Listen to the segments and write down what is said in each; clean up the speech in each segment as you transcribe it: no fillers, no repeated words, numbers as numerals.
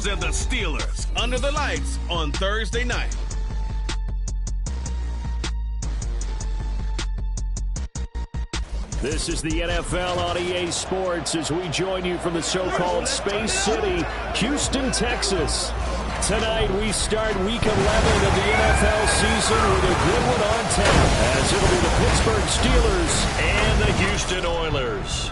Bengals and the Steelers under the lights on Thursday night. This is the NFL on EA Sports as we join you from the so-called Space City, Houston, Texas. Tonight we start Week 11 of the NFL season with a good one on tap, as it'll be the Pittsburgh Steelers and the Houston Oilers.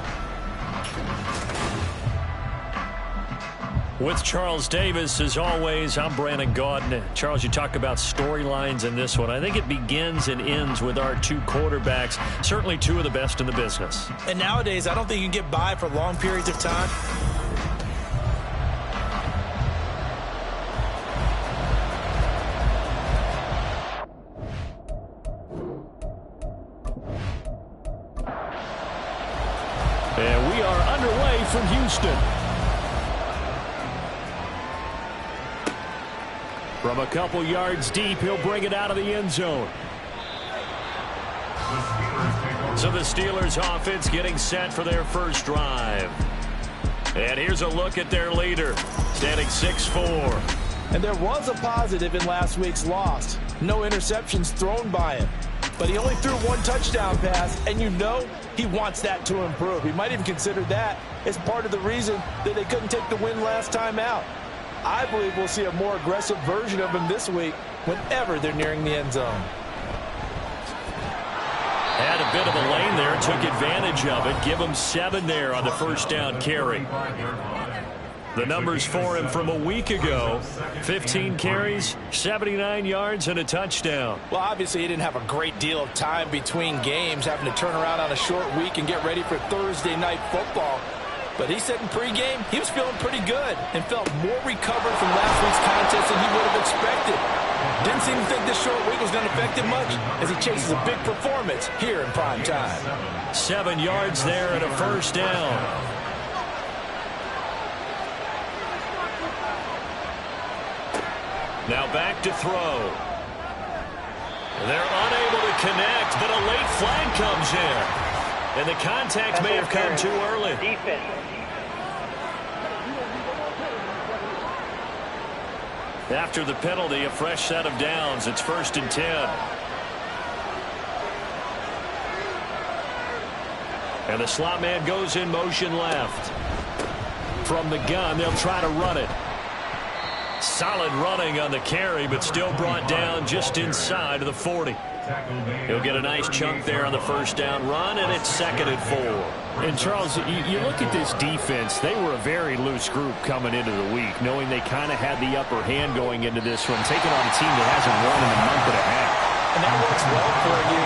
With Charles Davis, as always, I'm Brandon Gaudin. Charles, you talk about storylines in this one. I think it begins and ends with our two quarterbacks, certainly two of the best in the business. And nowadays, I don't think you can get by for long periods of time. And we are underway from Houston. From a couple yards deep, he'll bring it out of the end zone. So the Steelers offense getting set for their first drive. And here's a look at their leader, standing 6'4". And there was a positive in last week's loss. No interceptions thrown by him. But he only threw one touchdown pass, and you know he wants that to improve. He might even consider that as part of the reason that they couldn't take the win last time out. I believe we'll see a more aggressive version of him this week whenever they're nearing the end zone. Had a bit of a lane there, took advantage of it. Give him 7 there on the first down carry. The numbers for him from a week ago: 15 carries, 79 yards, and a touchdown. Well, obviously he didn't have a great deal of time between games, having to turn around on a short week and get ready for Thursday night football. But he said in pregame he was feeling pretty good and felt more recovered from last week's contest than he would have expected. Didn't seem to think this short week was going to affect him much as he chases a big performance here in prime time. 7 yards there and a first down. Now back to throw. They're unable to connect, but a late flag comes in. And the contact may have come too early. After the penalty, a fresh set of downs. It's 1st and 10. And the slot man goes in motion left. From the gun, they'll try to run it. Solid running on the carry, but still brought down just inside of the 40. He'll get a nice chunk there on the first down run, and it's 2nd and 4. And, Charles, you look at this defense, they were a very loose group coming into the week, knowing they kind of had the upper hand going into this one, taking on a team that hasn't won in a month and a half. And that works well for you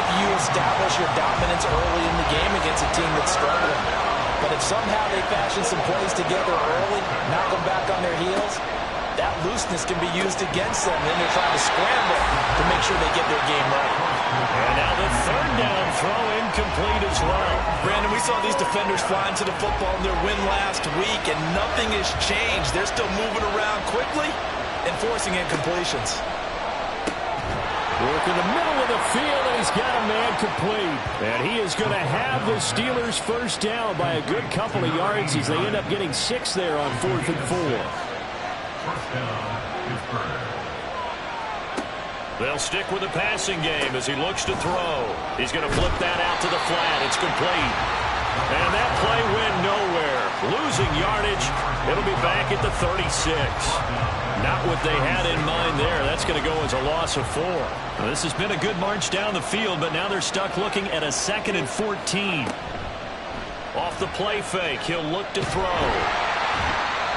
if you establish your dominance early in the game against a team that's struggling. But if somehow they fashion some plays together early, knock them back on their heels, that looseness can be used against them. Then they're trying to scramble to make sure they get their game right. And now the 3rd down throw incomplete as well. Brandon, we saw these defenders flying to the football in their win last week, and nothing has changed. They're still moving around quickly and forcing incompletions. Work in the middle of the field, and he's got a man complete. And he is going to have the Steelers' first down by a good couple of yards as they end up getting 6 there on 4th and 4. They'll stick with the passing game as he looks to throw. He's going to flip that out to the flat. It's complete. And that play went nowhere. Losing yardage. It'll be back at the 36. Not what they had in mind there. That's going to go as a loss of 4. Now, this has been a good march down the field, but now they're stuck looking at a 2nd and 14. Off the play fake, he'll look to throw.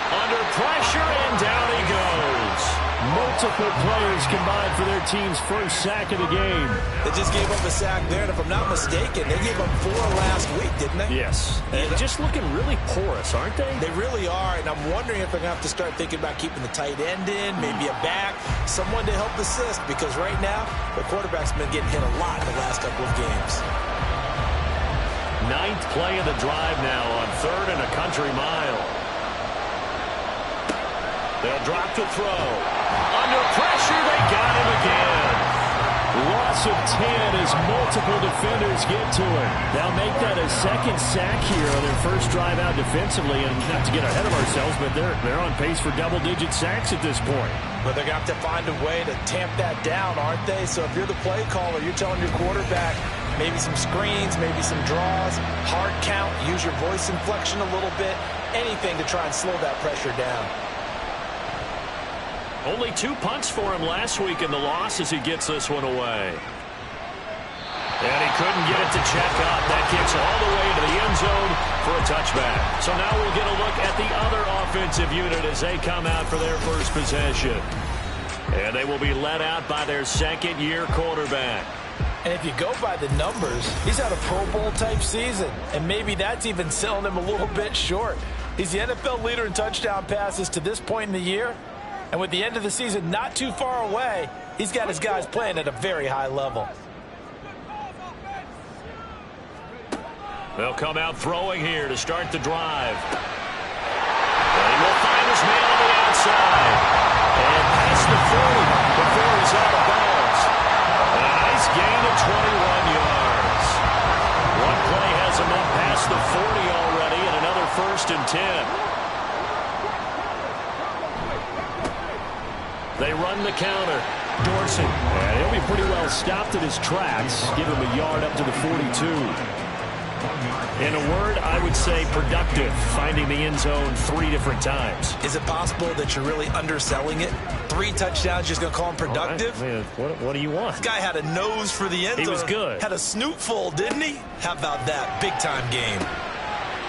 Under pressure, and down he goes. Multiple players combined for their team's first sack of the game. They just gave up a sack there, and if I'm not mistaken, they gave up 4 last week, didn't they? Yes. And just looking really porous, aren't they? They really are, and I'm wondering if they're going to have to start thinking about keeping the tight end in, maybe a back, someone to help assist, because right now, the quarterback's been getting hit a lot in the last couple of games. 9th play of the drive now on 3rd and a country mile. They'll drop to throw. Under pressure, they got him again. Loss of 10 as multiple defenders get to him. They'll make that a second sack here on their first drive out defensively. And not to get ahead of ourselves, but they're on pace for double-digit sacks at this point. But they're going to have to find a way to tamp that down, aren't they? So if you're the play caller, you're telling your quarterback maybe some screens, maybe some draws, hard count, use your voice inflection a little bit, anything to try and slow that pressure down. Only 2 punts for him last week in the loss as he gets this one away. And he couldn't get it to check up. That kicks all the way into the end zone for a touchback. So now we'll get a look at the other offensive unit as they come out for their first possession. And they will be led out by their second-year quarterback. And if you go by the numbers, he's had a Pro Bowl-type season. And maybe that's even selling him a little bit short. He's the NFL leader in touchdown passes to this point in the year. And with the end of the season not too far away, he's got his guys playing at a very high level. They'll come out throwing here to start the drive. And he will find his man on the outside. And past the 40 before he's out of bounds. And a nice gain of 21 yards. One play has him up past the 40 already, and another 1st and 10. They run the counter. Dorsey. And he'll be pretty well stopped at his tracks. Give him a yard up to the 42. In a word, I would say productive, finding the end zone 3 different times. Is it possible that you're really underselling it? 3 touchdowns, just going to call him productive? Right. What do you want? This guy had a nose for the end zone. He was good. Had a snoot full, didn't he? How about that? Big-time game.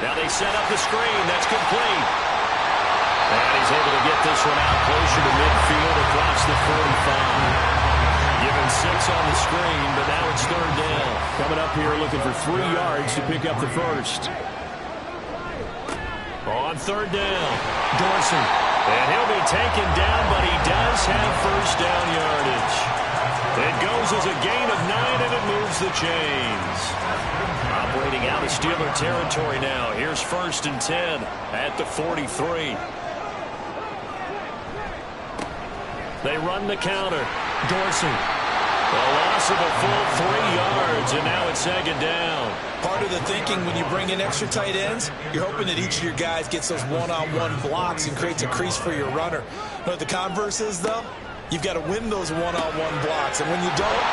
Now they set up the screen. That's complete. And he's able to get this one out closer to midfield across the 45. Given 6 on the screen, but now it's 3rd down. Coming up here looking for 3 yards to pick up the first. On 3rd down, Dorsey. And he'll be taken down, but he does have first down yardage. It goes as a gain of 9, and it moves the chains. Operating out of Steeler territory now. Here's 1st and 10 at the 43. They run the counter. Dorsey. A loss of a full 3 yards, and now it's 2nd down. Part of the thinking when you bring in extra tight ends, you're hoping that each of your guys gets those one-on-one blocks and creates a crease for your runner. You know what the converse is, though? You've got to win those one-on-one blocks, and when you don't,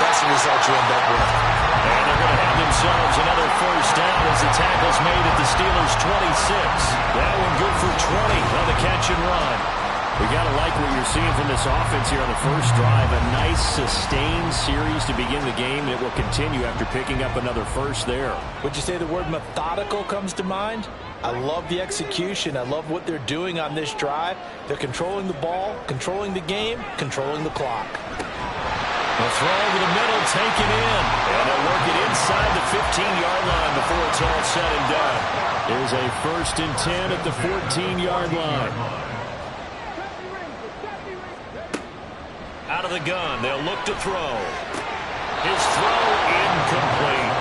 that's the result you end up with. And they're going to have themselves another first down as the tackle's made at the Steelers' 26. That one good for 20 on the catch and run. We got to like what you're seeing from this offense here on the first drive. A nice, sustained series to begin the game, and it will continue after picking up another first there. Would you say the word methodical comes to mind? I love the execution. I love what they're doing on this drive. They're controlling the ball, controlling the game, controlling the clock. A throw over the middle, taken in. And they'll work it inside the 15-yard line before it's all said and done. There's a 1st and 10 at the 14-yard line. Out of the gun, they'll look to throw. His throw incomplete.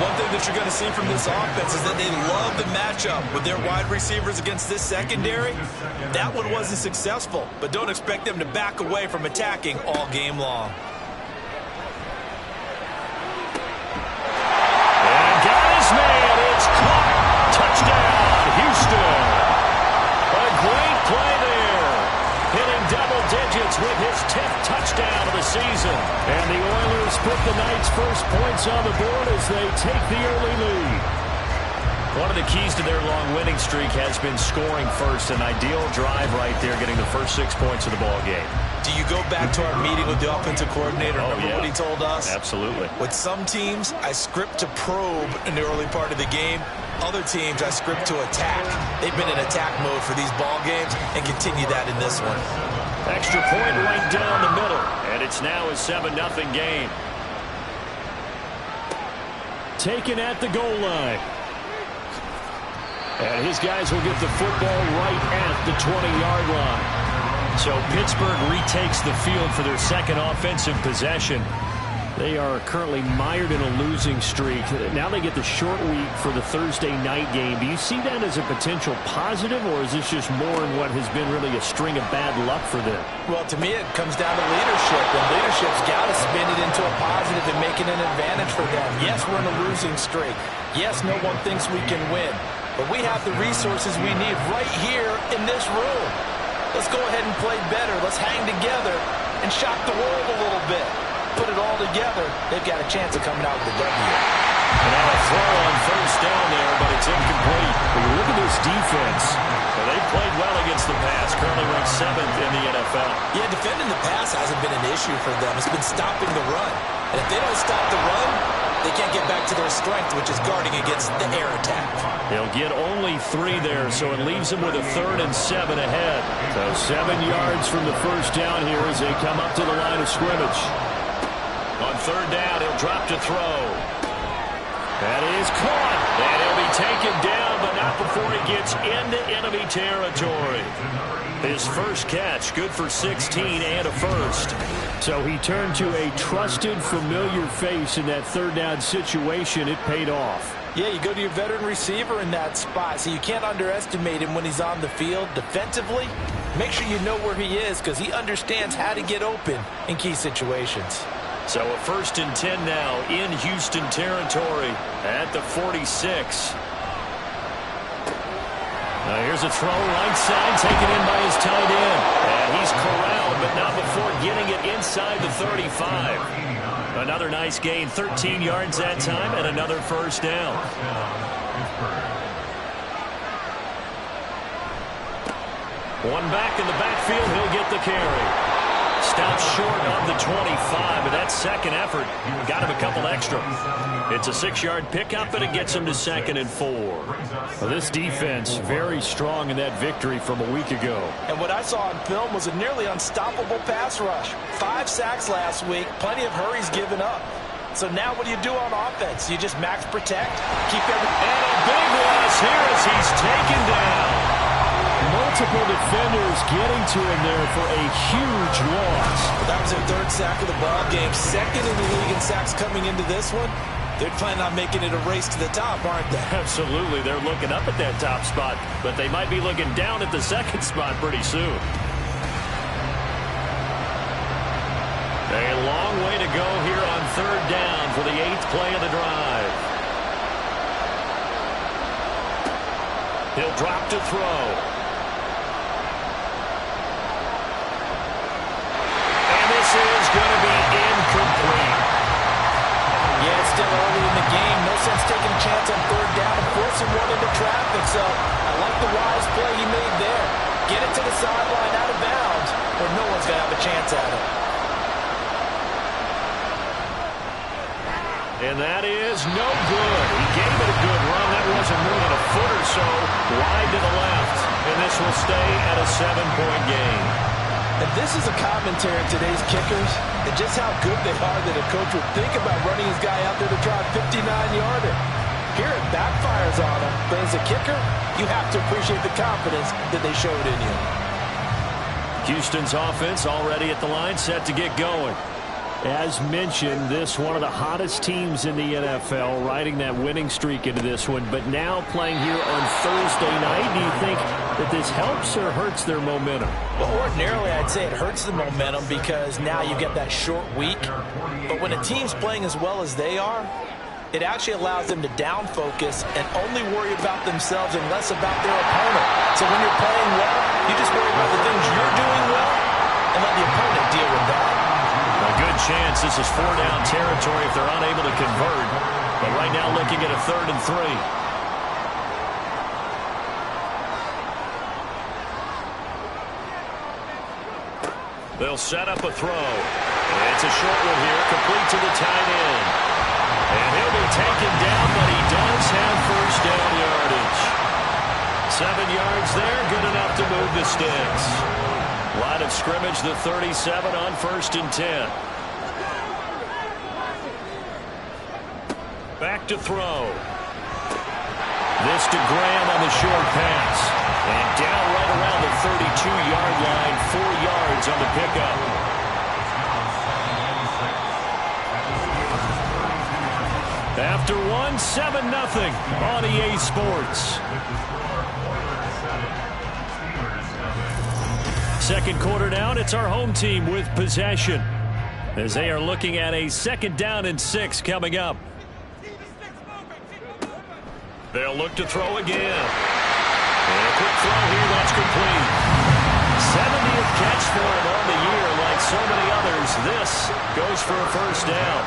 One thing that you're going to see from this offense is that they love the matchup with their wide receivers against this secondary. That one wasn't successful, but don't expect them to back away from attacking all game long. And got his man. It's caught. Touchdown, Houston. A great play there. Hitting double digits with his 10th touchdown of the season. And the Oilers put the Knights' first points on the board as they take the early lead. One of the keys to their long winning streak has been scoring first. An ideal drive right there, getting the first 6 points of the ball game. Do you go back to our meeting with the offensive coordinator? Remember what he told us? Absolutely. With some teams, I script to probe in the early part of the game. Other teams, I script to attack. They've been in attack mode for these ball games and continue that in this one. Extra point right down the middle. And it's now a 7-0 game. Taken at the goal line. And his guys will get the football right at the 20-yard line. So Pittsburgh retakes the field for their second offensive possession. They are currently mired in a losing streak. Now they get the short week for the Thursday night game. Do you see that as a potential positive, or is this just more in what has been really a string of bad luck for them? Well, to me, it comes down to leadership, and leadership's got to spin it into a positive and make it an advantage for them. Yes, we're in a losing streak. Yes, no one thinks we can win, but we have the resources we need right here in this room. Let's go ahead and play better. Let's hang together and shock the world a little bit. Put it all together, they've got a chance of coming out with a W. And now a throw on first down there, but it's incomplete. When you look at this defense, they've played well against the pass, currently ranked 7th in the NFL. Yeah, defending the pass hasn't been an issue for them. It's been stopping the run. And if they don't stop the run, they can't get back to their strength, which is guarding against the air attack. They'll get only 3 there, so it leaves them with a 3rd and 7 ahead. So 7 yards from the first down here as they come up to the line of scrimmage. On 3rd down, he'll drop to throw. That is caught. And he'll be taken down, but not before he gets into enemy territory. His first catch, good for 16 and a first. So he turned to a trusted, familiar face in that 3rd down situation. It paid off. Yeah, you go to your veteran receiver in that spot, so you can't underestimate him when he's on the field defensively. Make sure you know where he is because he understands how to get open in key situations. So a 1st and 10 now in Houston territory at the 46. Now here's a throw right side taken in by his tight end. And he's corralled, but not before getting it inside the 35. Another nice gain, 13 yards that time, and another first down. One back in the backfield, he'll get the carry. Stops short of the 25, but that second effort got him a couple extra. It's a 6-yard pickup, and it gets him to 2nd and 4. Well, this defense very strong in that victory from a week ago. And what I saw on film was a nearly unstoppable pass rush. 5 sacks last week, plenty of hurries given up. So now what do you do on offense? You just max protect, keep everything. And a big loss here as he's taken down. Multiple defenders getting to him there for a huge loss. That was their 3rd sack of the ball game. 2nd in the league in sacks coming into this one. They're planning on making it a race to the top, aren't they? Absolutely. They're looking up at that top spot, but they might be looking down at the 2nd spot pretty soon. A long way to go here on 3rd down for the 8th play of the drive. He'll drop to throw. Is going to be incomplete. Yeah, it's still early in the game. No sense taking a chance on 3rd down and forcing one into traffic. So I like the wise play he made there. Get it to the sideline out of bounds where no one's going to have a chance at it. And that is no good. He gave it a good run. That wasn't more than a foot or so wide to the left. And this will stay at a 7-point game. And this is a commentary on today's kickers and just how good they are that a coach would think about running his guy out there to try a 59-yarder. Here it backfires on him, but as a kicker, you have to appreciate the confidence that they showed in you. Houston's offense already at the line, set to get going. As mentioned, this one of the hottest teams in the NFL, riding that winning streak into this one, but now playing here on Thursday night. Do you think that this helps or hurts their momentum? Well, ordinarily, I'd say it hurts the momentum because now you get that short week. But when a team's playing as well as they are, it actually allows them to down focus and only worry about themselves and less about their opponent. So when you're playing well, you just worry about the things you're doing well and let the opponent deal with that. A good chance this is 4-down territory if they're unable to convert. But right now looking at a 3rd and 3. They'll set up a throw. It's a short one here, complete to the tight end. And he'll be taken down, but he does have first down yardage. 7 yards there, good enough to move the sticks. Line of scrimmage, the 37 on 1st and 10. Back to throw. This to Graham on the short pass. And down right around the 32-yard line, 4 yards on the pickup. After one, 7-0 on EA Sports. Second quarter down, it's our home team with possession, as they are looking at a 2nd down and 6 coming up. They'll look to throw again. And a quick throw here, that's complete. 70th catch for him on the year. Like so many others, this goes for a first down.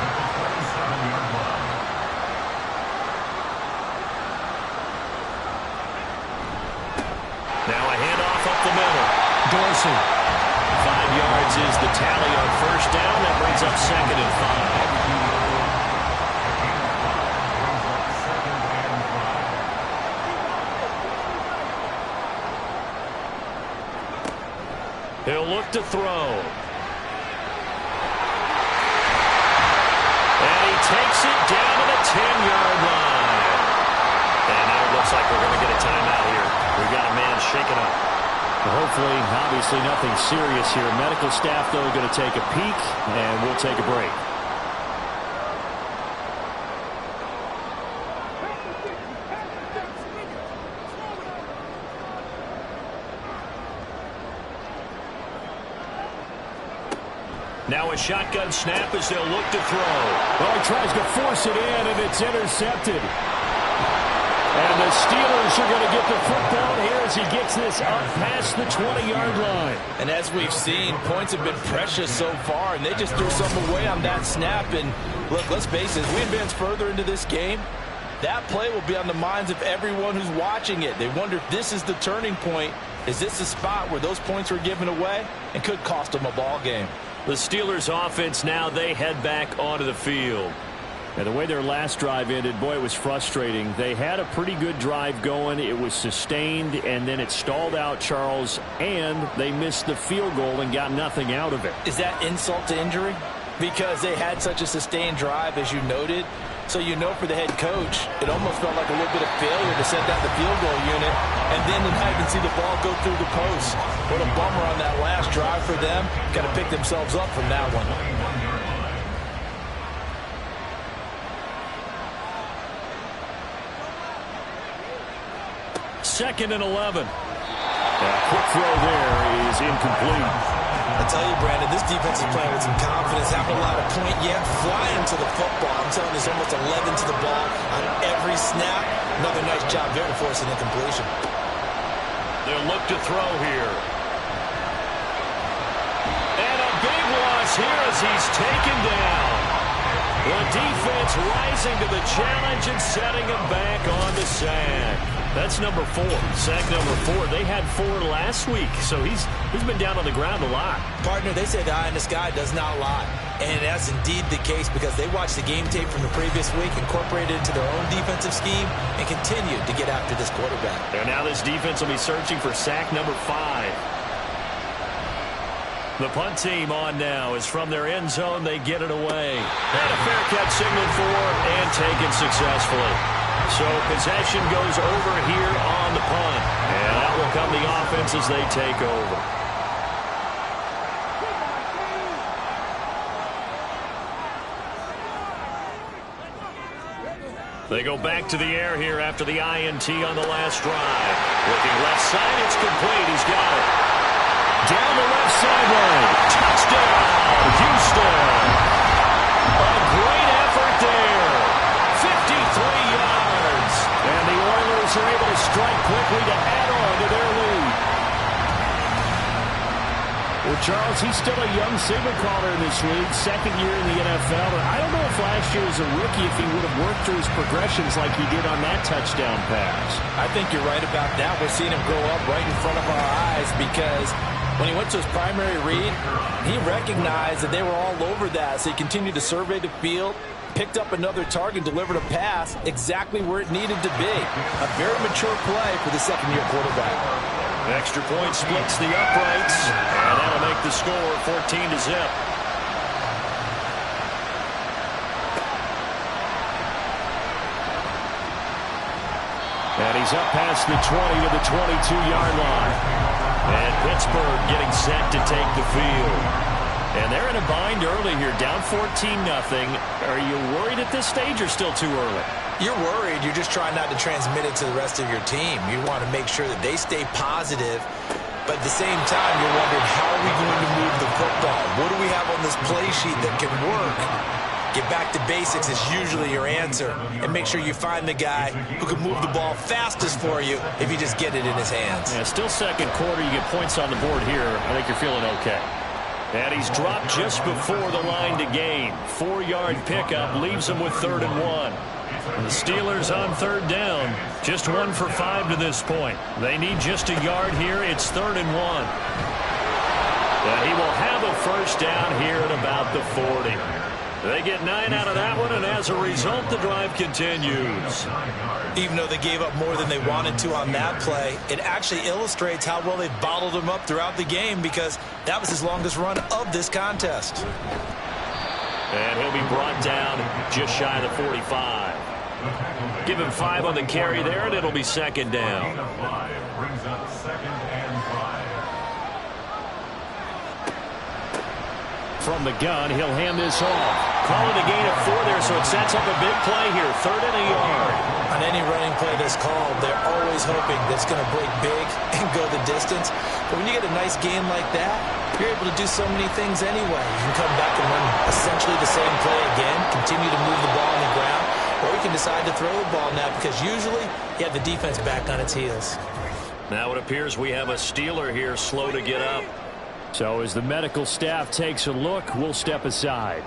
Now a handoff up the middle. Dorsey. 5 yards is the tally on first down. That brings up 2nd and 5. He'll look to throw. And he takes it down to the 10-yard line. And now it looks like we're going to get a timeout here. We've got a man shaken up. Well, hopefully, obviously nothing serious here. Medical staff, though, going to take a peek, and we'll take a break. Now a shotgun snap as they'll look to throw. Well, he tries to force it in, and it's intercepted. And the Steelers are going to get the football here as he gets this up past the 20-yard line. And as we've seen, points have been precious so far, and they just threw some away on that snap. And look, let's face it, as we advance further into this game, that play will be on the minds of everyone who's watching it. They wonder if this is the turning point. Is this the spot where those points were given away and could cost them a ball game? The Steelers offense now, they head back onto the field. And the way their last drive ended, boy, it was frustrating. They had a pretty good drive going. It was sustained, and then it stalled out, Charles, and they missed the field goal and got nothing out of it. Is that insult to injury? Because they had such a sustained drive, as you noted. So you know for the head coach, it almost felt like a little bit of failure to send out the field goal unit, and then to not even see the ball go through the post. What a bummer on that last drive for them. Got to pick themselves up from that one. 2nd and 11. A quick throw there is incomplete. I tell you, Brandon, this defense is playing with some confidence, haven't allowed a point yet, flying to the football. I'm telling you, there's almost 11 to the ball on every snap. Another nice job there to force an incompletion. They'll look to throw here. And a big loss here as he's taken down. The defense rising to the challenge and setting him back on the sack. That's number 4. Sack number 4. They had 4 last week, so he's been down on the ground a lot. Partner, they say the eye in the sky does not lie. And that's indeed the case because they watched the game tape from the previous week, incorporated it into their own defensive scheme, and continued to get after this quarterback. And now this defense will be searching for sack number 5. The punt team on now is from their end zone. They get it away. And a fair catch signaled for and taken successfully. So possession goes over here on the punt. And out will come the offense as they take over. They go back to the air here after the INT on the last drive. Looking left side, it's complete. He's got it. Down the left sideline. Touchdown, Houston. A great effort there. 53 yards. And the Oilers are able to strike quickly to add on to their lead. Well, Charles, he's still a young signal caller in this league, 2nd year in the NFL. And I don't know if last year as a rookie if he would have worked through his progressions like he did on that touchdown pass. I think you're right about that. We're seeing him grow up right in front of our eyes because when he went to his primary read, he recognized that they were all over that. So he continued to survey the field, picked up another target, delivered a pass exactly where it needed to be. A very mature play for the second-year quarterback. Extra point splits the uprights, and that'll make the score 14-0. And he's up past the 20 to the 22-yard line. And Pittsburgh getting set to take the field. And they're in a bind early here, down 14-0. Are you worried at this stage or still too early? You're worried. You're just trying not to transmit it to the rest of your team. You want to make sure that they stay positive. But at the same time, you're wondering, how are we going to move the football? What do we have on this play sheet that can work? Get back to basics is usually your answer. And make sure you find the guy who can move the ball fastest for you if you just get it in his hands. Yeah, still second quarter. You get points on the board here. I think you're feeling okay. And he's dropped just before the line to gain. 4-yard pickup leaves him with 3rd and 1. And the Steelers on 3rd down. Just 1 for 5 to this point. They need just a yard here. It's 3rd and 1. And he will have a first down here at about the 40. They get 9 out of that one, and as a result, the drive continues. Even though they gave up more than they wanted to on that play, it actually illustrates how well they've bottled him up throughout the game, because that was his longest run of this contest. And he'll be brought down just shy of the 45. Give him 5 on the carry there, and it'll be 2nd down. From the gun, he'll hand this off. Call it a gain of 4 there, so it sets up a big play here. 3rd and a yard. On any running play that's called, they're always hoping that it's going to break big and go the distance. But when you get a nice gain like that, you're able to do so many things anyway. You can come back and run essentially the same play again, continue to move the ball on the ground, or you can decide to throw the ball now, because usually you have the defense back on its heels. Now it appears we have a Steeler here slow to get up. So as the medical staff takes a look, we'll step aside.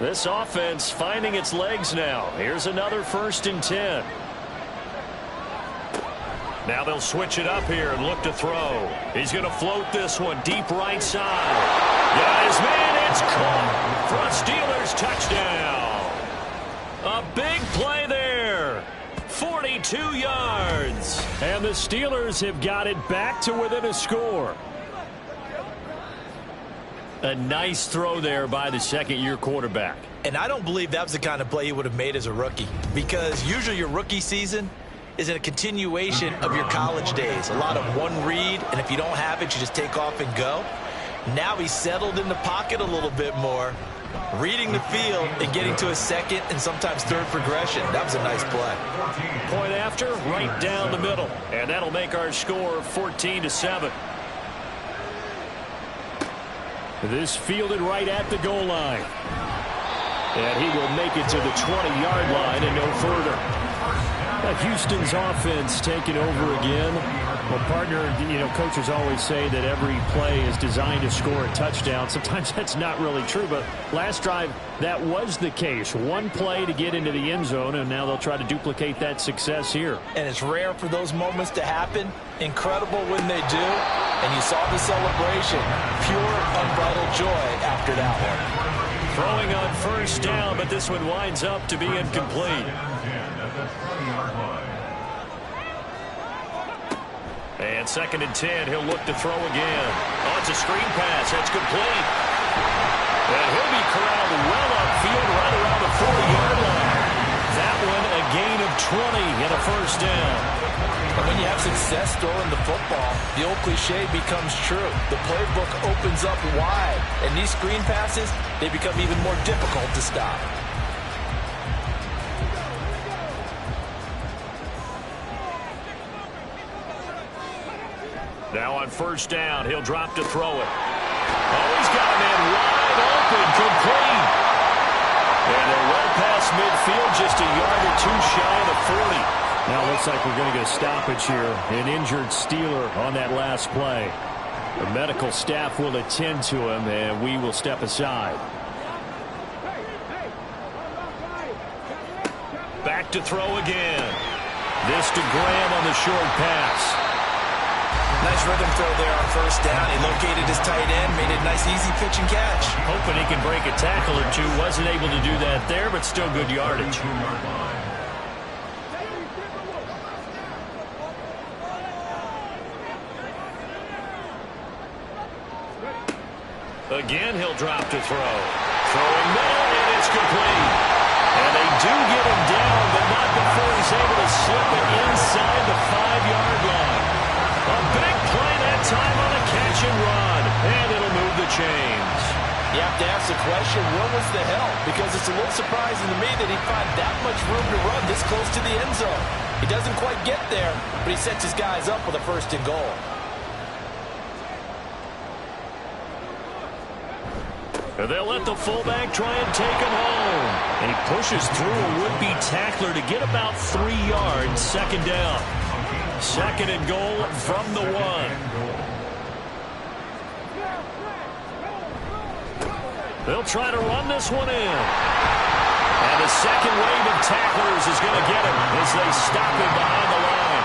This offense finding its legs now. Here's another 1st and 10. Now they'll switch it up here and look to throw. He's going to float this one deep right side. Got his man. It's caught for a Steelers touchdown. A big play there. 42 yards. And the Steelers have got it back to within a score. A nice throw there by the 2nd-year quarterback. And I don't believe that was the kind of play he would have made as a rookie, because usually your rookie season is a continuation of your college days. A lot of one read, and if you don't have it, you just take off and go. Now he's settled in the pocket a little bit more, reading the field and getting to a 2nd and sometimes 3rd progression. That was a nice play. Point after, right down the middle. And that'll make our score 14-7. This fielded right at the goal line. And he will make it to the 20-yard line and no further. Houston's offense taking over again. Well, partner, coaches always say that every play is designed to score a touchdown. Sometimes that's not really true, but last drive, that was the case. One play to get into the end zone, and now they'll try to duplicate that success here. And it's rare for those moments to happen. Incredible when they do. And you saw the celebration. Pure, unbridled joy after that one. Throwing on 1st down, but this one winds up to be incomplete. And 2nd and 10, he'll look to throw again. Oh, it's a screen pass. That's complete. And he'll be corralled well upfield right around the 40-yard line. That one a gain of 20 and a 1st down. And when you have success throwing the football, the old cliche becomes true. The playbook opens up wide. And these screen passes, they become even more difficult to stop. Now on 1st down, he'll drop to throw it. Oh, he's got a man wide open, complete. And they're well past midfield, just a yard or 2 shy of the 40. Now it looks like we're going to get a stoppage here. An injured Steeler on that last play. The medical staff will attend to him, and we will step aside. Back to throw again. This to Graham on the short pass. Nice rhythm throw there on 1st down. He located his tight end, made it a nice easy pitch and catch. Hoping he can break a tackle or two. Wasn't able to do that there, but still good yardage. Again, he'll drop to throw. Throwing middle, and it's complete. And they do get him down, but not before he's able to slip it inside the 5-yard line. A big play that time on a catch and run. And it'll move the chains. You have to ask the question, what was the help? Because it's a little surprising to me that he find that much room to run this close to the end zone. He doesn't quite get there, but he sets his guys up with a first and goal. And they'll let the fullback try and take him home. And he pushes through a would-be tackler to get about 3 yards. Second down. Second and goal from the 1. They'll try to run this one in. And the second wave of tacklers is going to get him as they stop him behind the line.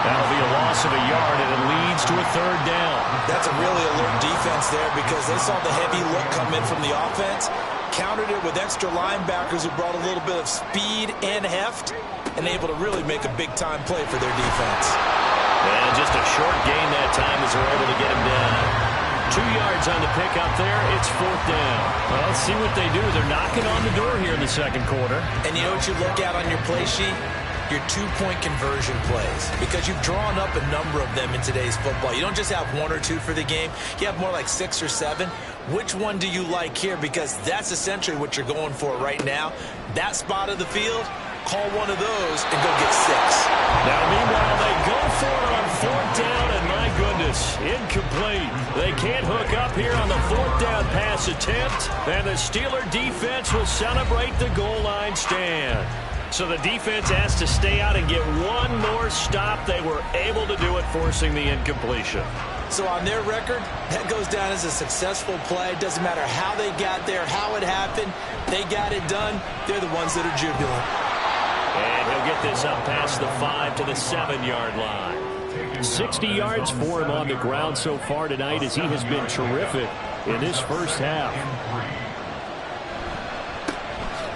That'll be a loss of a yard, and it leads to a third down. That's a really alert defense there because they saw the heavy look come in from the offense, countered it with extra linebackers who brought a little bit of speed and heft, and able to really make a big-time play for their defense. And just a short gain that time as they're able to get him down. 2 yards on the pickup there. It's fourth down. Well, let's see what they do. They're knocking on the door here in the second quarter. And you know what you look at on your play sheet? Your two-point conversion plays. Because you've drawn up a number of them in today's football. You don't just have 1 or 2 for the game. You have more like 6 or 7. Which one do you like here? Because that's essentially what you're going for right now. That spot of the field, call one of those and go get 6. Now, meanwhile, they go for it on fourth down, and my goodness, incomplete. They can't hook up here on the fourth down pass attempt, and the Steeler defense will celebrate the goal line stand. So the defense has to stay out and get one more stop. They were able to do it, forcing the incompletion. So on their record, that goes down as a successful play. Doesn't matter how they got there, how it happened. They got it done. They're the ones that are jubilant. And he'll get this up past the 5 to the 7-yard line. 60 yards for him on the ground so far tonight as he has been terrific in this first half.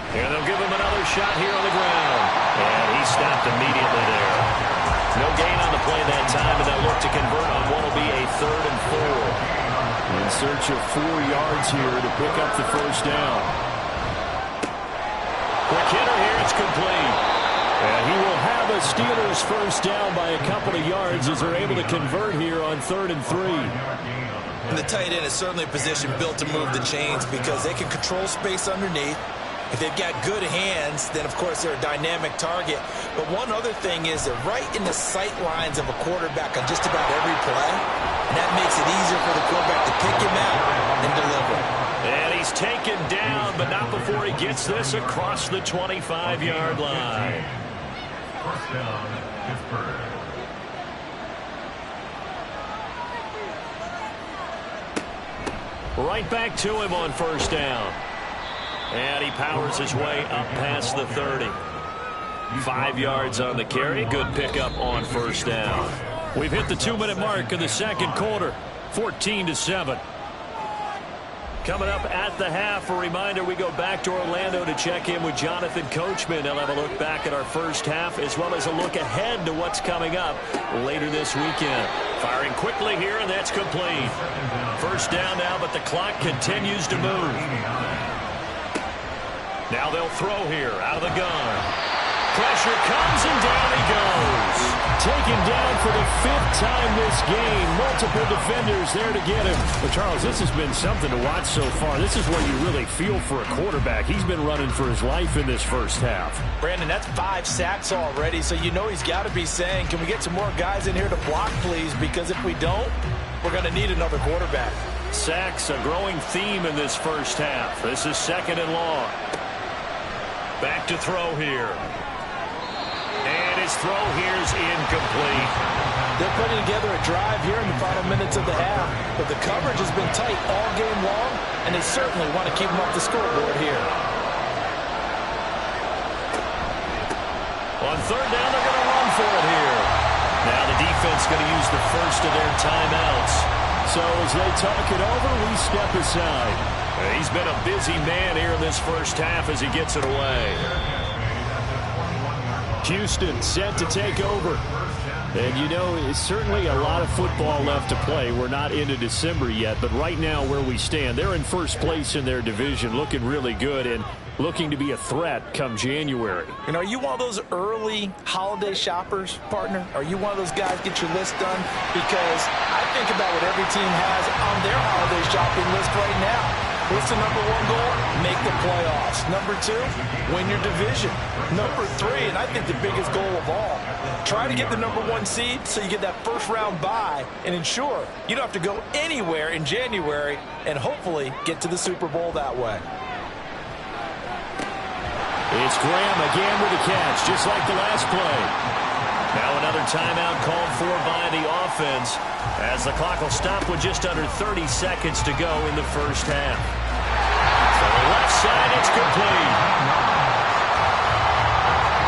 And they'll give him another shot here on the ground. And he stopped immediately there. No gain on the play that time, and they'll look to convert on what will be a 3rd and 4. In search of 4 yards here to pick up the first down. Quick hitter here, it's complete. And he will have a Steelers first down by a couple of yards as they're able to convert here on 3rd and 3. And the tight end is certainly a position built to move the chains because they can control space underneath. If they've got good hands, then, of course, they're a dynamic target. But one other thing is they're right in the sight lines of a quarterback on just about every play. And that makes it easier for the quarterback to pick him out and deliver. And he's taken down, but not before he gets this across the 25-yard line. First down, Pittsburgh. Right back to him on first down. And he powers his way up past the 30. 5 yards on the carry. Good pickup on first down. We've hit the 2-minute mark of the second quarter. 14-7. Coming up at the half, a reminder, we go back to Orlando to check in with Jonathan Coachman. They'll have a look back at our first half as well as a look ahead to what's coming up later this weekend. Firing quickly here, and that's complete. First down now, but the clock continues to move. Now they'll throw here out of the gun. Pressure comes, and down he goes. Taken down for the 5th time this game. Multiple defenders there to get him. But, Charles, this has been something to watch so far. This is where you really feel for a quarterback. He's been running for his life in this first half. Brandon, that's 5 sacks already, so you know he's got to be saying, can we get some more guys in here to block, please? Because if we don't, we're going to need another quarterback. Sacks, a growing theme in this first half. This is 2nd and long. Back to throw here. And his throw here's incomplete. They're putting together a drive here in the final minutes of the half, but the coverage has been tight all game long, and they certainly want to keep them off the scoreboard here. On third down, they're going to run for it here. Now the defense going to use the first of their timeouts. So as they talk it over, we step aside. He's been a busy man here in this first half as he gets it away. Houston set to take over. And, you know, it's certainly a lot of football left to play. We're not into December yet, but right now where we stand, they're in first place in their division, looking really good and looking to be a threat come January. And are you one of those early holiday shoppers, partner? Are you one of those guys get your list done? Because I think about what every team has on their holiday shopping list right now. What's the number one goal? Make the playoffs. Number 2, win your division. Number 3, and I think the biggest goal of all, try to get the number 1 seed so you get that first round bye and ensure you don't have to go anywhere in January and hopefully get to the Super Bowl that way. It's Graham again with a catch, just like the last play. Now another timeout called for by the offense as the clock will stop with just under 30 seconds to go in the first half. For the left side, it's complete.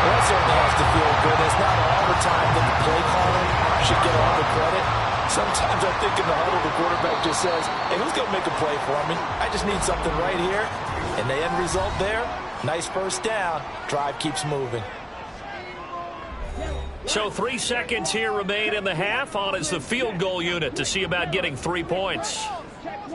Well, that certainly has to feel good. It's not all the time that the play caller should get all the credit. Sometimes I think in the huddle, the quarterback just says, hey, who's going to make a play for me? I just need something right here. And the end result there, nice first down. Drive keeps moving. So 3 seconds here remain in the half. On is the field goal unit to see about getting 3 points.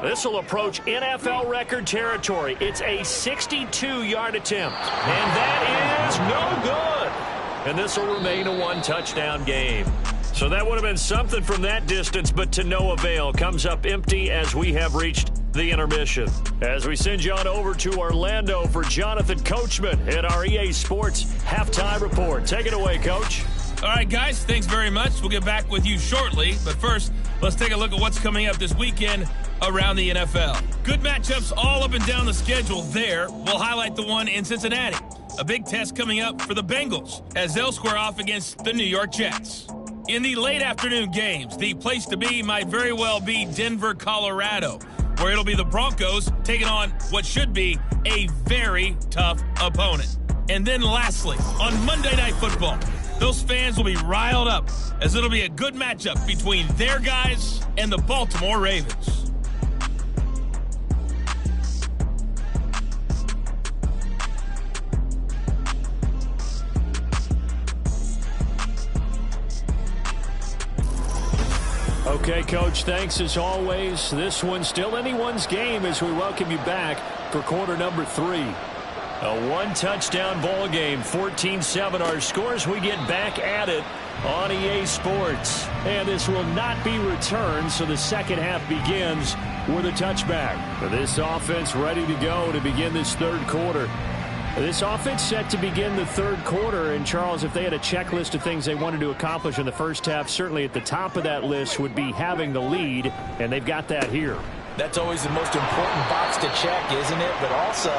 This will approach NFL record territory. It's a 62-yard attempt. And that is no good. And this will remain a 1-touchdown game. So that would have been something from that distance, but to no avail. Comes up empty as we have reached the intermission. As we send you on over to Orlando for Jonathan Coachman at our EA Sports Halftime Report. Take it away, Coach. All right, guys, thanks very much. We'll get back with you shortly. But first, let's take a look at what's coming up this weekend around the NFL. Good matchups all up and down the schedule there. We'll highlight the one in Cincinnati. A big test coming up for the Bengals as they'll square off against the New York Jets. In the late afternoon games, the place to be might very well be Denver, Colorado, where it'll be the Broncos taking on what should be a very tough opponent. And then lastly, on Monday Night Football, those fans will be riled up as it'll be a good matchup between their guys and the Baltimore Ravens. Okay, Coach, thanks as always. This one's still anyone's game as we welcome you back for quarter number 3. A 1-touchdown ball game, 14-7 our scores. We get back at it on EA Sports. And this will not be returned, so the second half begins with a touchback. For this offense ready to go to begin this third quarter. This offense set to begin the third quarter, and Charles, if they had a checklist of things they wanted to accomplish in the first half, certainly at the top of that list would be having the lead, and they've got that here. That's always the most important box to check, isn't it? But also,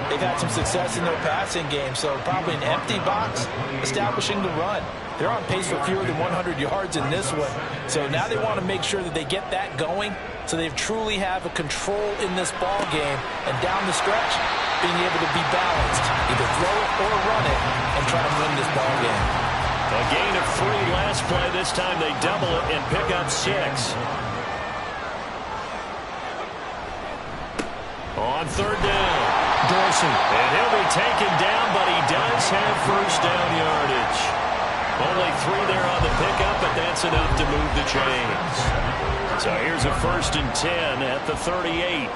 they've had some success in their passing game, so probably an empty box establishing the run. They're on pace for fewer than 100 yards in this one, so now they want to make sure that they get that going so they truly have a control in this ball game, and down the stretch, being able to be balanced, either throw it or run it, and try to win this ball game. A gain of 3 last play. This time they double it and pick up 6. On third down, Dorsey. And he'll be taken down, but he does have first down yardage. Only 3 there on the pickup, but that's enough to move the chains. So here's a 1st and 10 at the 38.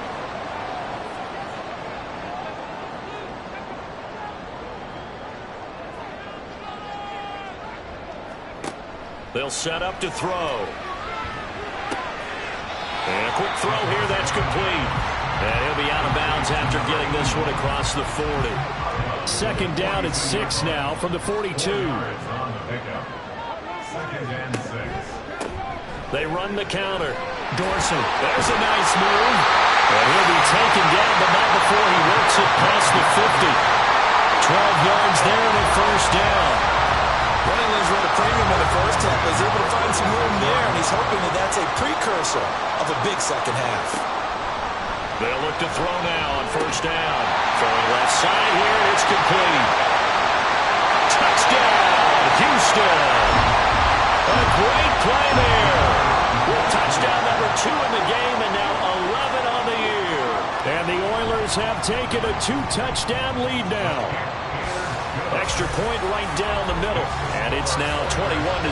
They'll set up to throw. And a quick throw here, that's complete. And he'll be out of bounds after getting this one across the 40. Second down at 6 now from the 42. They run the counter. Dorsey, there's a nice move. And he'll be taken down, but not before he works it past the 50. 12 yards there and a first down. Running lanes run a premium in the first half. He's able to find some room there, and he's hoping that that's a precursor of a big second half. They'll look to throw now on first down. Throwing left side here, it's complete. Touchdown, Houston. A great play there. With touchdown number 2 in the game, and now 11 on the year. And the Oilers have taken a 2-touchdown lead now. Extra point right down the middle, and it's now 21-7.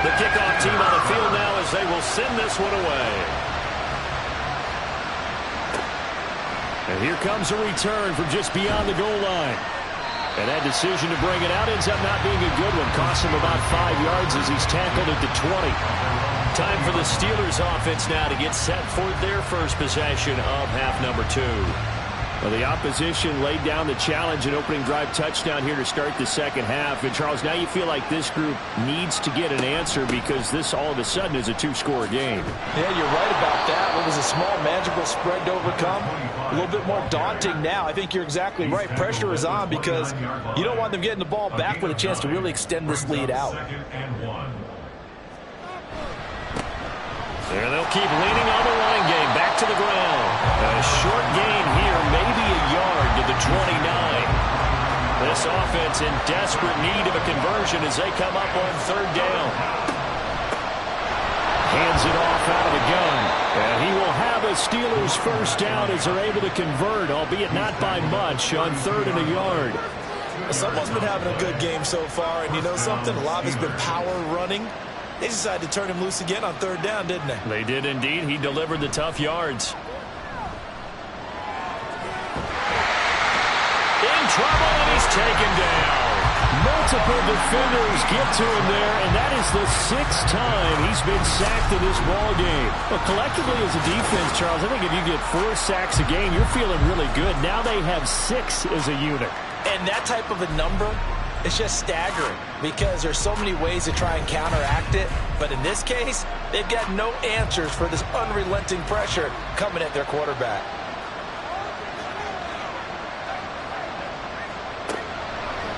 The kickoff team on the field now as they will send this one away. And here comes a return from just beyond the goal line. And that decision to bring it out ends up not being a good one. Costs him about 5 yards as he's tackled at the 20. Time for the Steelers offense now to get set for their first possession of half number 2. Well, the opposition laid down the challenge and opening drive touchdown here to start the second half. And, Charles, now you feel like this group needs to get an answer because this all of a sudden is a 2-score game. Yeah, you're right about that. What was a small magical spread to overcome? A little bit more daunting now. I think you're exactly right. Pressure is on because you don't want them getting the ball back with a chance to really extend this lead out. There they'll keep leaning on the running game. Back to the ground. A short gain here, maybe a yard to the 29. This offense in desperate need of a conversion as they come up on third down. Hands it off out of the gun. And he will have a Steelers first down as they're able to convert, albeit not by much, on third and a yard. Someone's been having a good game so far, and you know something? A lot has been power running. They decided to turn him loose again on third down, didn't they? They did indeed. He delivered the tough yards. In trouble, and he's taken down. Multiple defenders get to him there, and that is the 6th time he's been sacked in this ball game. Well, collectively as a defense, Charles, I think if you get 4 sacks a game, you're feeling really good. Now they have 6 as a unit. And that type of a number, it's just staggering because there's so many ways to try and counteract it. But in this case, they've got no answers for this unrelenting pressure coming at their quarterback.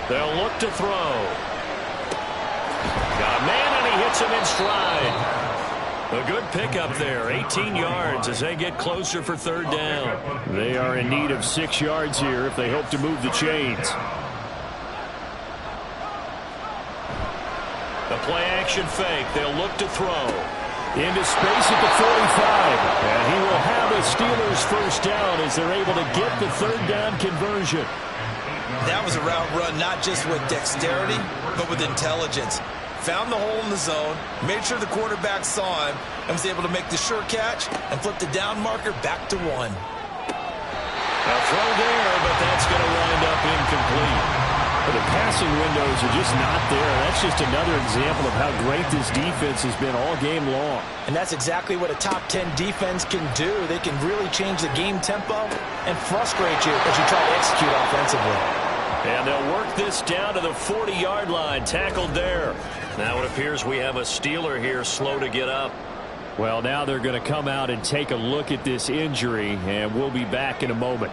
They'll look to throw. Got a man, and he hits him in stride. A good pickup there, 18 yards as they get closer for third down. They are in need of 6 yards here if they hope to move the chains. The play-action fake. They'll look to throw. Into space at the 45. And he will have a Steelers first down as they're able to get the third down conversion. That was a route run not just with dexterity, but with intelligence. Found the hole in the zone, made sure the quarterback saw him, and was able to make the sure catch and flip the down marker back to 1. A throw there, but that's going to wind up incomplete. The passing windows are just not there. That's just another example of how great this defense has been all game long. And that's exactly what a top 10 defense can do. They can really change the game tempo and frustrate you as you try to execute offensively. And they'll work this down to the 40-yard line, tackled there. Now it appears we have a Steeler here slow to get up. Well, now they're going to come out and take a look at this injury, and we'll be back in a moment.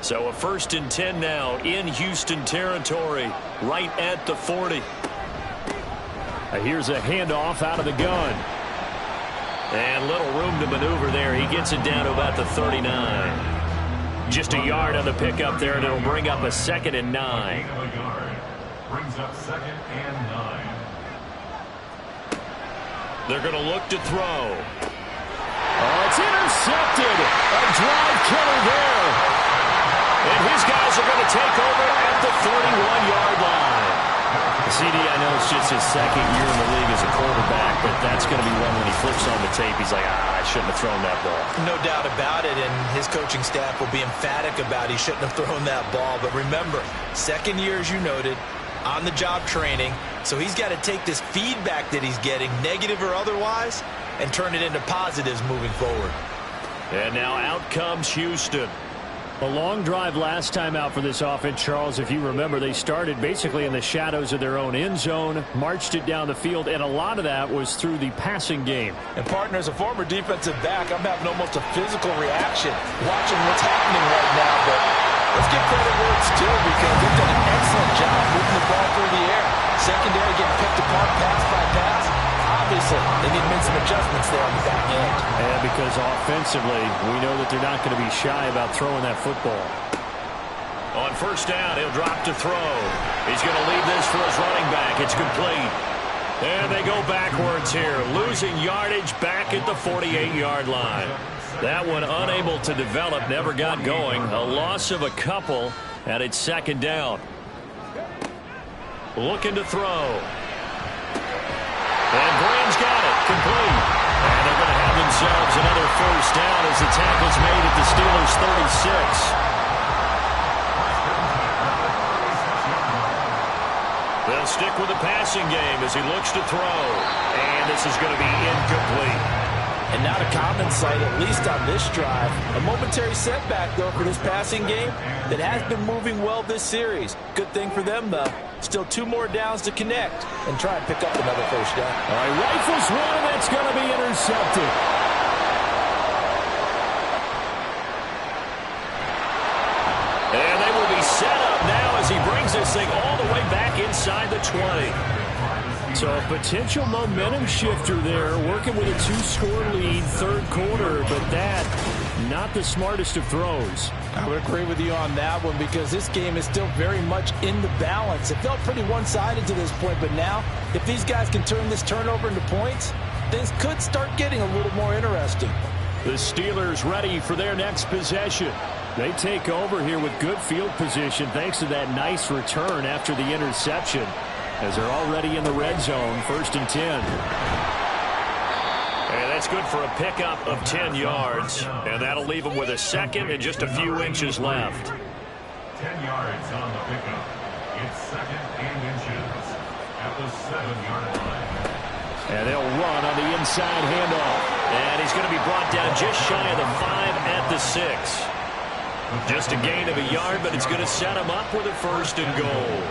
So a 1st and 10 now in Houston territory, right at the 40. Here's a handoff out of the gun. And little room to maneuver there. He gets it down to about the 39. Just a yard on the pickup there, and it'll bring up a 2nd and 9. Brings up 2nd and 9. They're going to look to throw. Oh, it's intercepted. A drive killer there. And his guys are going to take over at the 31-yard line. CD, I know it's just his 2nd year in the league as a quarterback, but that's going to be one when he flips on the tape. He's like, I shouldn't have thrown that ball. No doubt about it, and his coaching staff will be emphatic about he shouldn't have thrown that ball. But remember, 2nd year, as you noted, on-the-job training. So he's got to take this feedback that he's getting, negative or otherwise, and turn it into positives moving forward. And now out comes Houston. A long drive last time out for this offense, Charles. If you remember, they started basically in the shadows of their own end zone, marched it down the field, and a lot of that was through the passing game. And, partner, as a former defensive back, I'm having almost a physical reaction watching what's happening right now. But let's give credit where it's due because they've done an excellent job moving the ball through the air. Secondary getting picked apart pass by pass. Obviously, they need to make some adjustments there on the back end. And because offensively, we know that they're not going to be shy about throwing that football. On 1st down, he'll drop to throw. He's going to leave this for his running back. It's complete. And they go backwards here, losing yardage back at the 48-yard line. That one unable to develop, never got going. A loss of a couple, and it's 2nd down. Looking to throw. And Graham's got it, complete. And they're going to have themselves another 1st down as the tackle's made at the Steelers' 36. They'll stick with the passing game as he looks to throw. And this is going to be incomplete. And now to Common's side, at least on this drive. A momentary setback, though, for this passing game that has been moving well this series. Good thing for them, though. Still 2 more downs to connect and try and pick up another first down. All right, rifles one, and that's going to be intercepted. And they will be set up now as he brings this thing all the way back inside the 20. So a potential momentum shifter there, working with a 2-score lead, third quarter, but that, not the smartest of throws. I would agree with you on that one because this game is still very much in the balance. It felt pretty one-sided to this point, but now, if these guys can turn this turnover into points, things could start getting a little more interesting. The Steelers ready for their next possession. They take over here with good field position thanks to that nice return after the interception, as they're already in the red zone, 1st and 10. And that's good for a pickup of 10 yards. And that'll leave them with a second and just a few inches left. 10 yards on the pickup. It's 2nd and inches at the 7-yard line. And they'll run on the inside handoff. And he's going to be brought down just shy of the 5 at the 6. Just a gain of a yard, but it's going to set him up with a 1st and goal.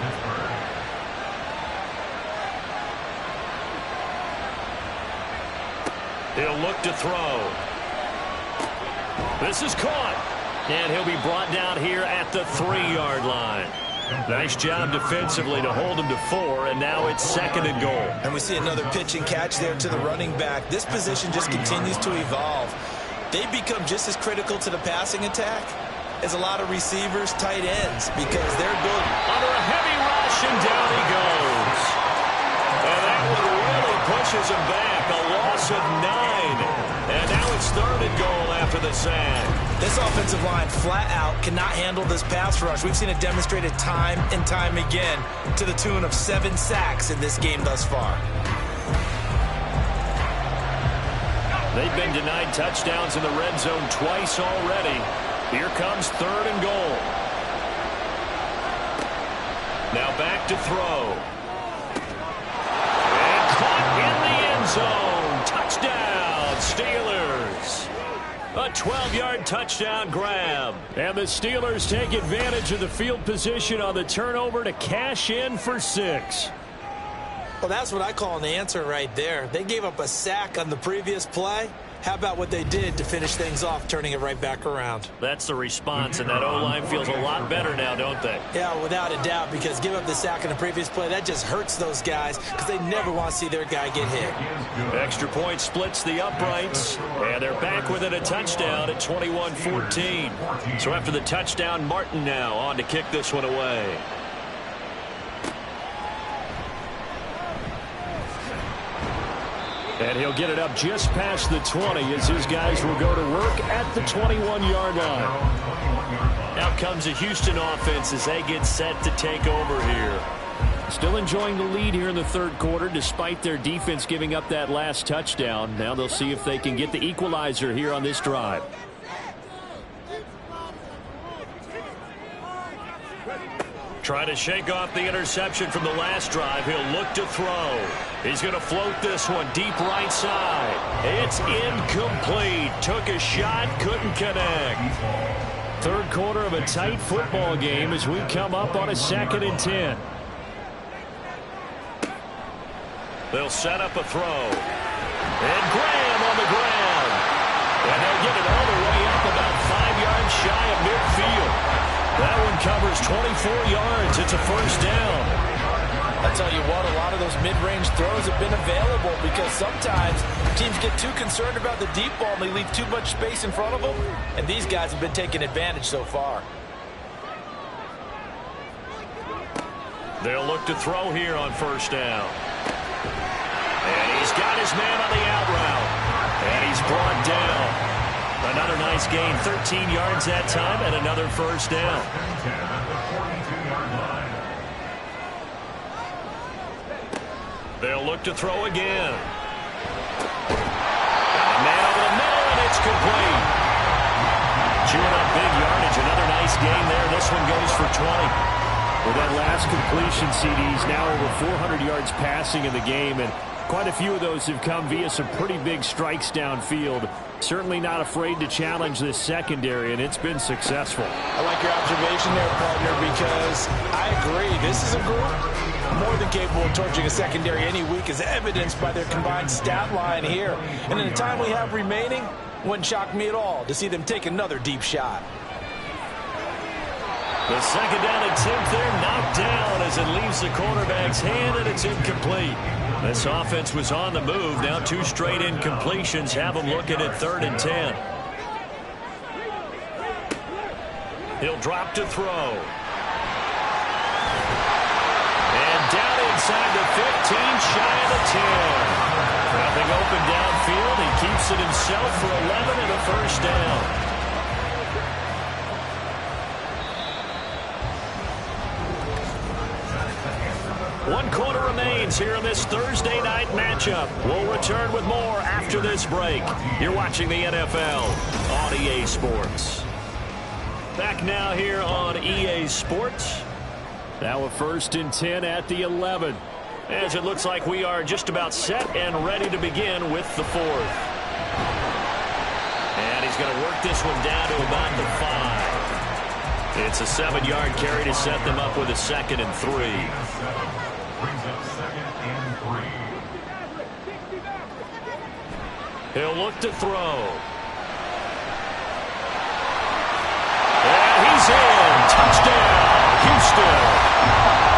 He'll look to throw. This is caught. And he'll be brought down here at the 3-yard line. Nice job defensively to hold him to 4, and now it's 2nd and goal. And we see another pitch and catch there to the running back. This position just continues to evolve. They become just as critical to the passing attack as a lot of receivers, tight ends, because they're built under a heavy rush, and down he goes. And that one really pushes him back. A loss of 9. And now it's 3rd and goal after the sack. This offensive line flat out cannot handle this pass rush. We've seen it demonstrated time and time again to the tune of 7 sacks in this game thus far. They've been denied touchdowns in the red zone twice already. Here comes 3rd and goal. Now back to throw. And caught in the end zone. Touchdown, Steelers. A 12-yard touchdown grab. And the Steelers take advantage of the field position on the turnover to cash in for 6. Well, that's what I call an answer right there. They gave up a sack on the previous play. How about what they did to finish things off, turning it right back around? That's the response, and that O-line feels a lot better now, don't they? Yeah, without a doubt, because give up the sack in the previous play, that just hurts those guys because they never want to see their guy get hit. Extra point splits the uprights, and they're back within a touchdown at 21-14. So after the touchdown, Martin now on to kick this one away. And he'll get it up just past the 20 as his guys will go to work at the 21-yard line. Out comes the Houston offense as they get set to take over here. Still enjoying the lead here in the third quarter despite their defense giving up that last touchdown. Now they'll see if they can get the equalizer here on this drive. Try to shake off the interception from the last drive. He'll look to throw. He's going to float this one deep right side. It's incomplete. Took a shot, couldn't connect. Third quarter of a tight football game as we come up on a 2nd and 10. They'll set up a throw. And Graham on the ground. And they'll get it all the way up about 5 yards shy of midfield. That one covers 24 yards. It's a first down. I tell you what, a lot of those mid-range throws have been available because sometimes teams get too concerned about the deep ball and they leave too much space in front of them, and these guys have been taking advantage so far. They'll look to throw here on first down. And he's got his man on the out route. And he's brought down. Another nice gain, 13 yards that time, and another first down. They'll look to throw again. And a man over the middle, and it's complete. Chewing up big yardage, another nice gain there. This one goes for 20. With that last completion, CD's now over 400 yards passing in the game, and quite a few of those have come via some pretty big strikes downfield. Certainly not afraid to challenge this secondary, and it's been successful. I like your observation there, partner, because I agree. This is a group more than capable of torching a secondary any week, as evidenced by their combined stat line here. And in the time we have remaining, wouldn't shock me at all to see them take another deep shot. The second down attempt there knocked down as it leaves the quarterback's hand, and it's incomplete. This offense was on the move. Now 2 straight incompletions have them looking at 3rd and 10. He'll drop to throw. And down inside the 15, shy of the 10. Nothing open downfield. He keeps it himself for 11 and a first down. One quarter remains here in this Thursday night matchup. We'll return with more after this break. You're watching the NFL on EA Sports. Back now here on EA Sports. Now a 1st and 10 at the 11. As it looks like we are just about set and ready to begin with the 4th. And he's going to work this one down to about the 5. It's a 7-yard carry to set them up with a 2nd and 3. Brings up 2nd and 3. He'll look to throw. And he's in. Touchdown, Houston.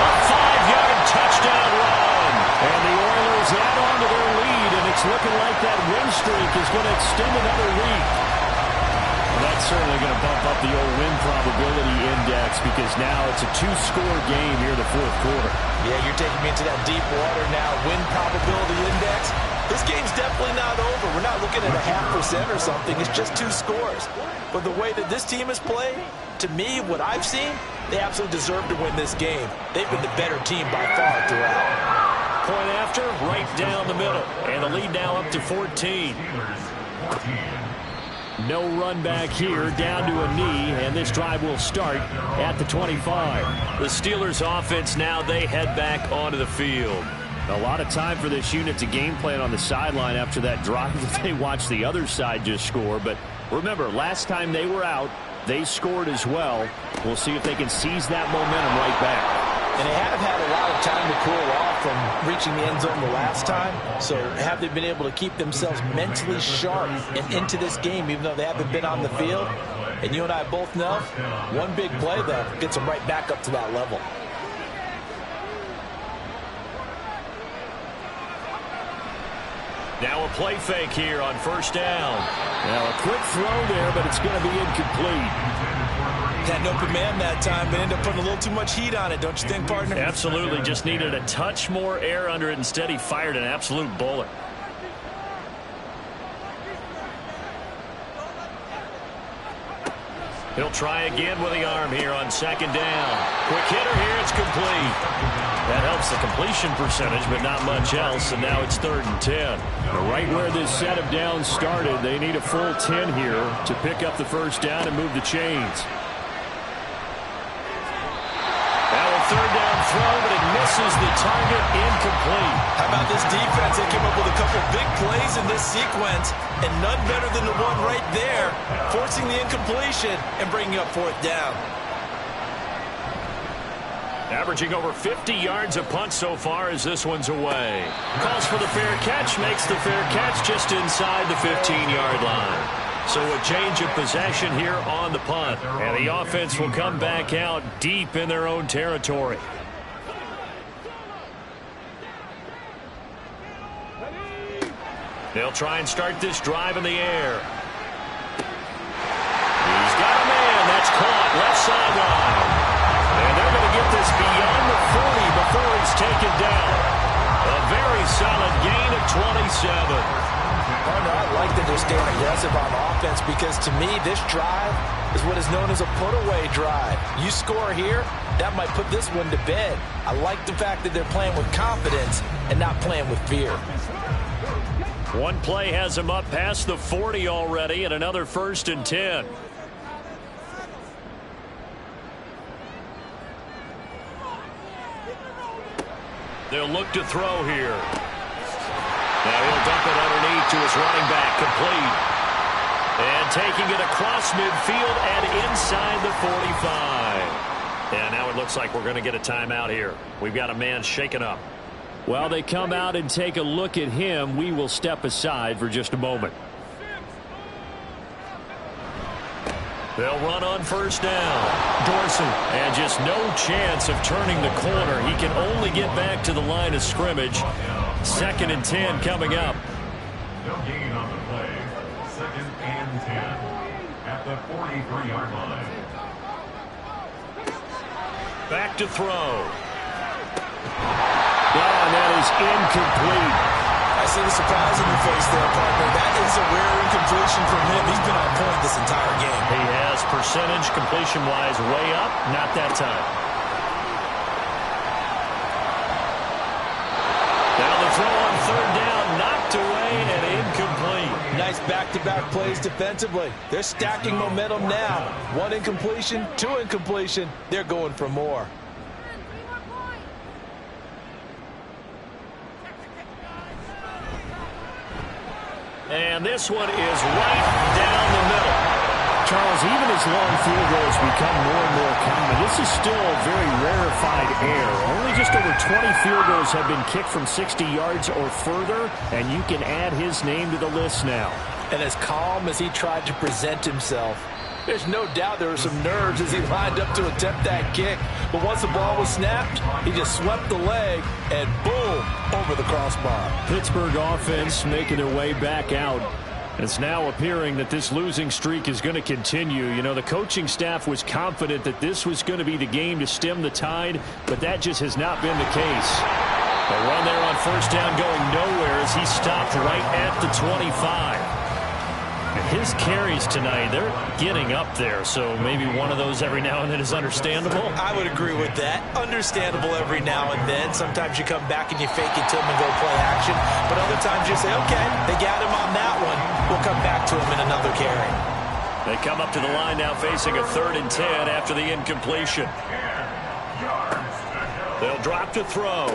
A 5-yard touchdown run. And the Oilers add on to their lead, and it's looking like that win streak is going to extend another week. Well, that's certainly going to bump up the old win probability index, because now it's a 2-score game here in the 4th quarter. Yeah, you're taking me into that deep water now. Win probability index. This game's definitely not over. We're not looking at a 0.5% or something. It's just 2 scores. But the way that this team has played, to me, what I've seen, they absolutely deserve to win this game. They've been the better team by far throughout. Point after, right down the middle. And the lead now up to 14. No run back here, down to a knee, and this drive will start at the 25. The Steelers offense now, they head back onto the field. A lot of time for this unit to game plan on the sideline after that drive that they watched the other side just score. But remember, last time they were out, they scored as well. We'll see if they can seize that momentum right back. And they have had a lot of time to cool off from reaching the end zone the last time. So have they been able to keep themselves mentally sharp and into this game, even though they haven't been on the field? And you and I both know, one big play, though, gets them right back up to that level. Now a play fake here on 1st down. Now a quick throw there, but it's going to be incomplete. Had an open man that time, but ended up putting a little too much heat on it, don't you think, partner? Absolutely. Just needed a touch more air under it. Instead, he fired an absolute bullet. He'll try again with the arm here on 2nd down. Quick hitter here. It's complete. That helps the completion percentage, but not much else. And now it's 3rd and 10. Right where this set of downs started, they need a full 10 here to pick up the 1st down and move the chains. Now a 3rd down throw, but it misses the target. Incomplete. How about this defense? They came up with a couple big plays in this sequence, and none better than the one right there, forcing the incompletion and bringing up 4th down. Averaging over 50 yards a punt so far as this one's away. Calls for the fair catch, makes the fair catch just inside the 15-yard line. So a change of possession here on the punt. And the offense will come back out deep in their own territory. They'll try and start this drive in the air. He's got a man. That's caught left sideline. And they're going to get this beyond the 40 before he's taken down. A very solid gain of 27. I like that they're staying aggressive on offense, because to me, this drive is what is known as a put-away drive. You score here, that might put this one to bed. I like the fact that they're playing with confidence and not playing with fear. One play has him up past the 40 already, and another 1st and 10. They'll look to throw here. Now he'll dump it underneath to his running back, complete. And taking it across midfield and inside the 45. And now it looks like we're going to get a timeout here. We've got a man shaken up. While they come out and take a look at him, we will step aside for just a moment. They'll run on first down. Dorsey. And just no chance of turning the corner. He can only get back to the line of scrimmage. 2nd and 10 coming up. No gain on the play. 2nd and 10 at the 43-yard line. Back to throw. And that is incomplete. I see the surprise in your face there, partner. That is a rare incompletion from him. He's been on point this entire game. He has percentage completion-wise way up. Not that time. Now the throw on 3rd down, knocked away and incomplete. Nice back-to-back plays defensively. They're stacking momentum now. 1 incompletion, 2 incompletion. They're going for more. And this one is right down the middle. Charles, even as long field goals become more and more common, this is still a very rarefied air. Only just over 20 field goals have been kicked from 60 yards or further, and you can add his name to the list now. And as calm as he tried to present himself, there's no doubt there were some nerves as he lined up to attempt that kick. But once the ball was snapped, he just swept the leg and boom, over the crossbar. Pittsburgh offense making their way back out. It's now appearing that this losing streak is going to continue. You know, the coaching staff was confident that this was going to be the game to stem the tide, but that just has not been the case. The run there on first down going nowhere as he stopped right at the 25. His carries tonight, they're getting up there, so maybe one of those every now and then is understandable. I would agree with that. Understandable every now and then. Sometimes you come back and you fake it to him and go play action, but other times you say, okay, they got him on that one. We'll come back to him in another carry. They come up to the line now facing a 3rd and 10 after the incompletion. They'll drop to throw.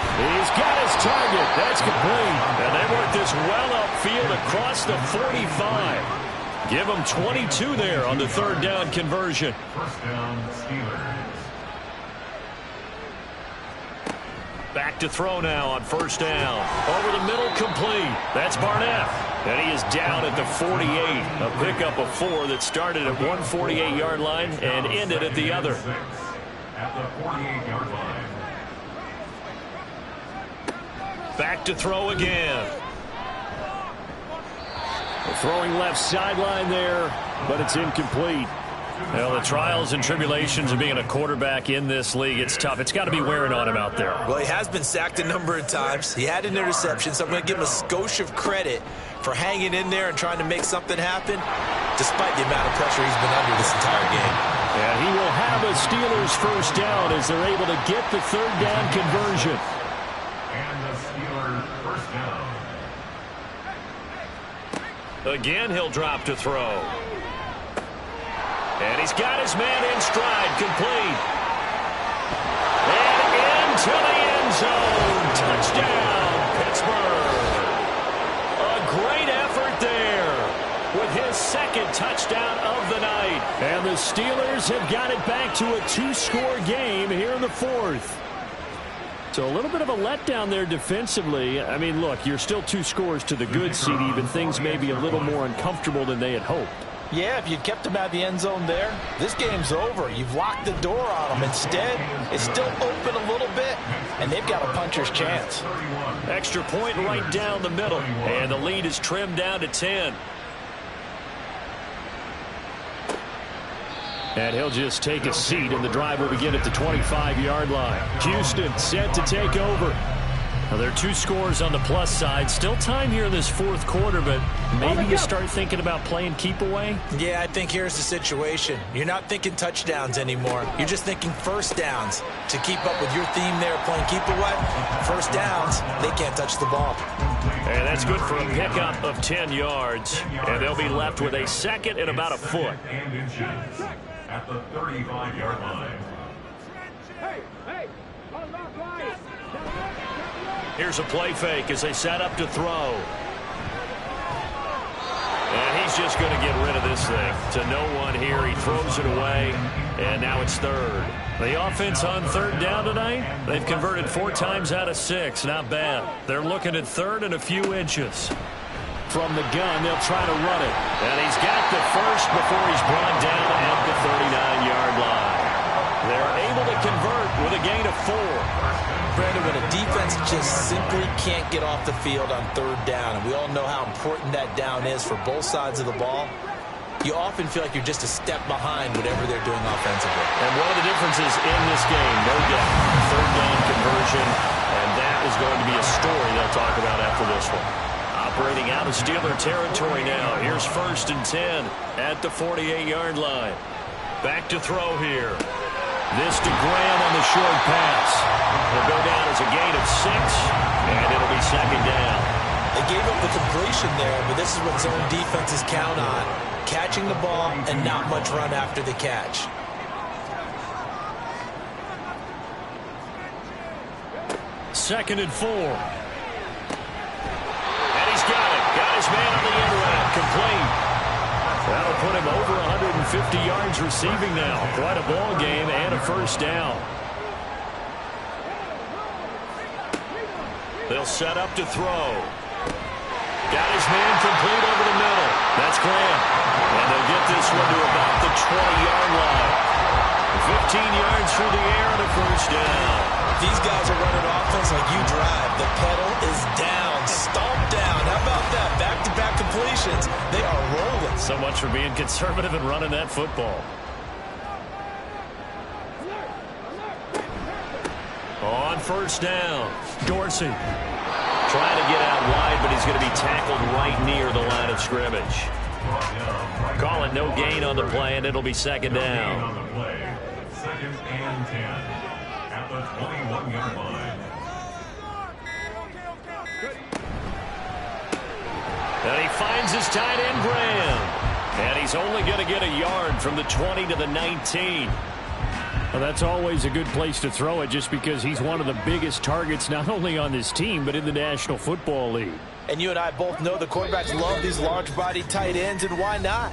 He's got his target. That's complete. And they work this well upfield across the 45. Give them 22 there on the 3rd down conversion. First down, Steelers. Back to throw now on first down. Over the middle, complete. That's Barnett. And he is down at the 48. A pickup of 4 that started at 148-yard line and ended at the other. At the 48-yard line. Back to throw again. Throwing left sideline there, but it's incomplete. Well, the trials and tribulations of being a quarterback in this league, it's tough. It's got to be wearing on him out there. Well, he has been sacked a number of times. He had an interception, so I'm going to give him a skosh of credit for hanging in there and trying to make something happen, despite the amount of pressure he's been under this entire game. And he will have a Steelers first down as they're able to get the 3rd down conversion. And the Steelers first down. Again, he'll drop to throw. And he's got his man in stride, complete. And into the end zone. Touchdown, Pittsburgh. A great effort there with his 2nd touchdown of the night. And the Steelers have got it back to a 2-score game here in the 4th. So a little bit of a letdown there defensively. I mean, look, you're still 2 scores to the good, CD, but things may be a little more uncomfortable than they had hoped. Yeah, if you'd kept him out of the end zone there, this game's over. You've locked the door on him. Instead, it's still open a little bit, and they've got a puncher's chance. Extra point right down the middle, and the lead is trimmed down to 10. And he'll just take a seat, and the drive will begin at the 25-yard line. Houston set to take over. Now, there are 2 scores on the plus side. Still time here in this 4th quarter, but maybe you start thinking about playing keep away? Yeah, I think here's the situation. You're not thinking touchdowns anymore. You're just thinking first downs. To keep up with your theme there, playing keep away, first downs, they can't touch the ball. And that's good for a pickup of 10 yards. And they'll be left with a 2nd and about a foot. And inches at the 35-yard line. Here's a play fake as they set up to throw. And he's just going to get rid of this thing to no one here. He throws it away, and now it's third. The offense on third down tonight, they've converted 4 times out of 6. Not bad. They're looking at third and a few inches. From the gun, they'll try to run it. And he's got the first before he's brought down at the 39-yard line. They're able to convert with a gain of 4. Brandon, when a defense just simply can't get off the field on third down, and we all know how important that down is for both sides of the ball, you often feel like you're just a step behind whatever they're doing offensively. And one of the differences in this game, no doubt, third down conversion, and that is going to be a story they'll talk about after this one. Operating out of Steeler territory now. Here's 1st and 10 at the 48-yard line. Back to throw here. This to Graham on the short pass. Will go down as a gain of 6, and it'll be 2nd down. They gave up the completion there, but this is what zone defenses count on. Catching the ball and not much run after the catch. Second and 4. And he's got it. Got his man on the end route. Complete. That'll put him over 150 yards receiving now. Quite a ball game and a 1st down. They'll set up to throw. Got his man complete over the middle. That's Graham. And they'll get this one to about the 20-yard line. 15 yards through the air and a 1st down. These guys are running offense like you drive. The pedal is down, stomped down. How about that? Back-to-back completions. They are rolling. So much for being conservative and running that football. On 1st down, Dorsey trying to get out wide, but he's going to be tackled right near the line of scrimmage. Call it no gain on the play, and it'll be 2nd down. 2nd and 10 at the 21-yard line. And he finds his tight end, Graham. And he's only going to get a yard from the 20 to the 19. Well, that's always a good place to throw it just because he's one of the biggest targets not only on this team but in the National Football League. And you and I both know the quarterbacks love these large-bodied tight ends, and why not?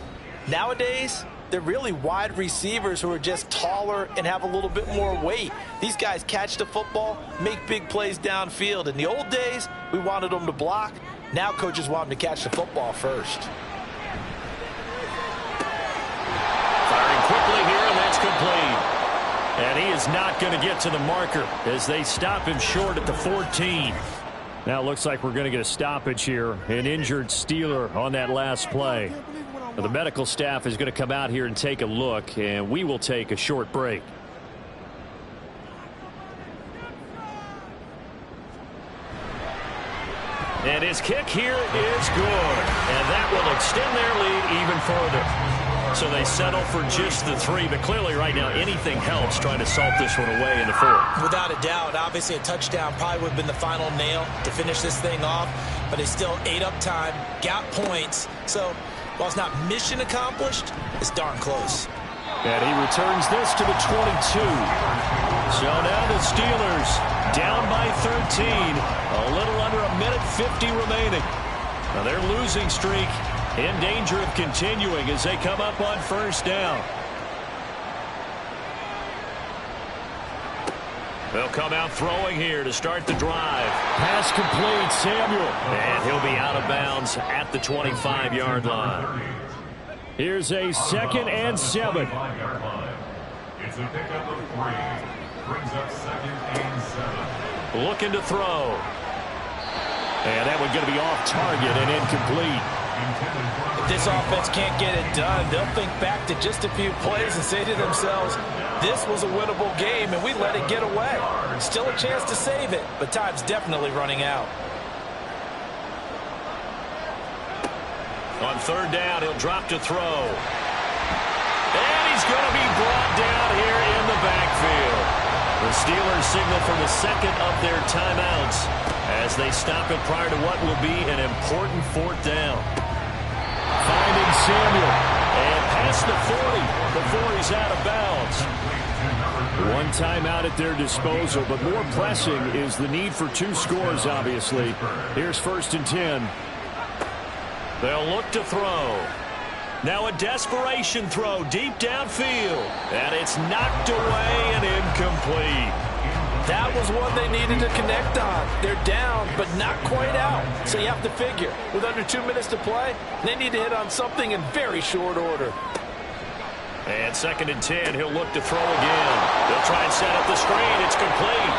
Nowadays, they're really wide receivers who are just taller and have a little bit more weight. These guys catch the football, make big plays downfield. In the old days, we wanted them to block. Now coaches want them to catch the football first. Firing quickly here, and that's complete. And he is not going to get to the marker as they stop him short at the 14. Now it looks like we're going to get a stoppage here. An injured Steeler on that last play. Now, the medical staff is going to come out here and take a look, and we will take a short break. And his kick here is good. And that will extend their lead even further. So they settle for just the 3, but clearly right now anything helps trying to salt this one away in the 4th. Without a doubt, obviously a touchdown probably would have been the final nail to finish this thing off, but they still ate up time, got points. So while it's not mission accomplished, it's darn close. And he returns this to the 22. So now the Steelers down by 13. A little under a minute 50 remaining. Now their losing streak in danger of continuing as they come up on 1st down. They'll come out throwing here to start the drive. Pass complete, Samuel. And he'll be out of bounds at the 25-yard line. Here's a 2nd and 7. It's a pickup of 3. Brings up 2nd and 7. Looking to throw. And that one going to be off target and incomplete. If this offense can't get it done, they'll think back to just a few plays and say to themselves, this was a winnable game and we let it get away. Still a chance to save it, but time's definitely running out. On 3rd down, he'll drop to throw. And he's going to be brought down here in the backfield. The Steelers signal for the 2nd of their timeouts as they stop it prior to what will be an important 4th down. Finding Samuel. And past the 40 before he's out of bounds. One timeout at their disposal, but more pressing is the need for 2 scores, obviously. Here's 1st and 10. They'll look to throw. Now a desperation throw deep downfield. And it's knocked away and incomplete. That was one they needed to connect on. They're down, but not quite out. So you have to figure, with under 2 minutes to play, they need to hit on something in very short order. And 2nd and 10, he'll look to throw again. They'll try and set up the screen. It's complete.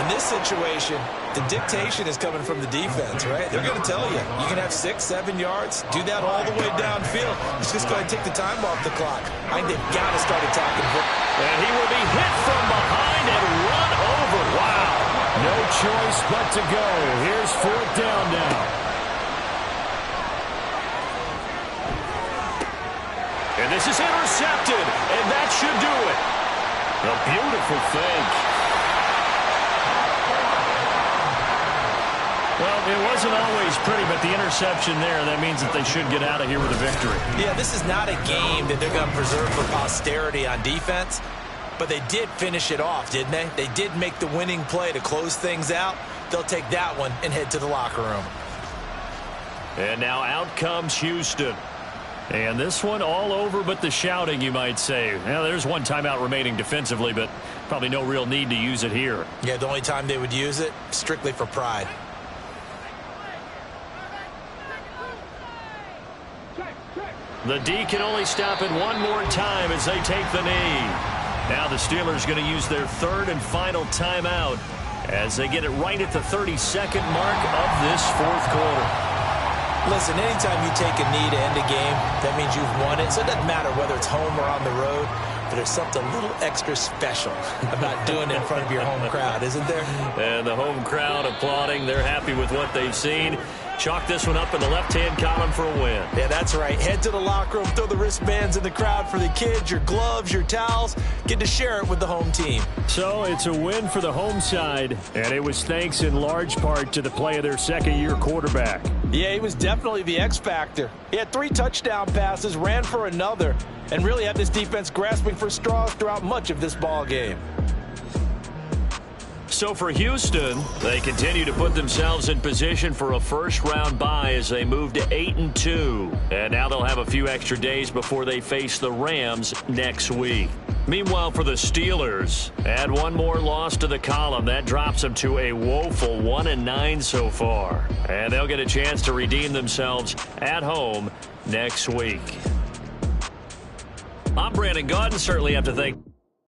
In this situation, the dictation is coming from the defense, right? They're going to tell you, you can have 6, 7 yards, do that all the way downfield. Let's just go ahead and take the time off the clock. I think they've got to start attacking. And he will be hit from behind and run over. Wow. No choice but to go. Here's 4th down now. And this is intercepted, and that should do it. A beautiful fake. Well, it wasn't always pretty, but the interception there, that means that they should get out of here with a victory. Yeah, this is not a game that they're going to preserve for posterity on defense, but they did finish it off, didn't they? They did make the winning play to close things out. They'll take that one and head to the locker room. And now out comes Houston. And this one all over but the shouting, you might say. Now, there's one timeout remaining defensively, but probably no real need to use it here. Yeah, the only time they would use it, strictly for pride. The D can only stop it one more time as they take the knee. Now the Steelers going to use their 3rd and final timeout as they get it right at the 32nd mark of this 4th quarter. Listen, anytime you take a knee to end a game, that means you've won it. So it doesn't matter whether it's home or on the road, but there's something a little extra special about doing it in front of your home crowd, isn't there? And the home crowd applauding. They're happy with what they've seen. Chalk this one up in the left-hand column for a win. Yeah, that's right. Head to the locker room, throw the wristbands in the crowd for the kids, your gloves, your towels. Get to share it with the home team. So it's a win for the home side, and it was thanks in large part to the play of their 2nd-year quarterback. Yeah, he was definitely the X factor. He had 3 touchdown passes, ran for another, and really had this defense grasping for straws throughout much of this ball game. So for Houston, they continue to put themselves in position for a first-round bye as they move to 8-2. And now they'll have a few extra days before they face the Rams next week. Meanwhile, for the Steelers, add one more loss to the column. That drops them to a woeful 1-9 so far. And they'll get a chance to redeem themselves at home next week. I'm Brandon Gaudin. Certainly have to thank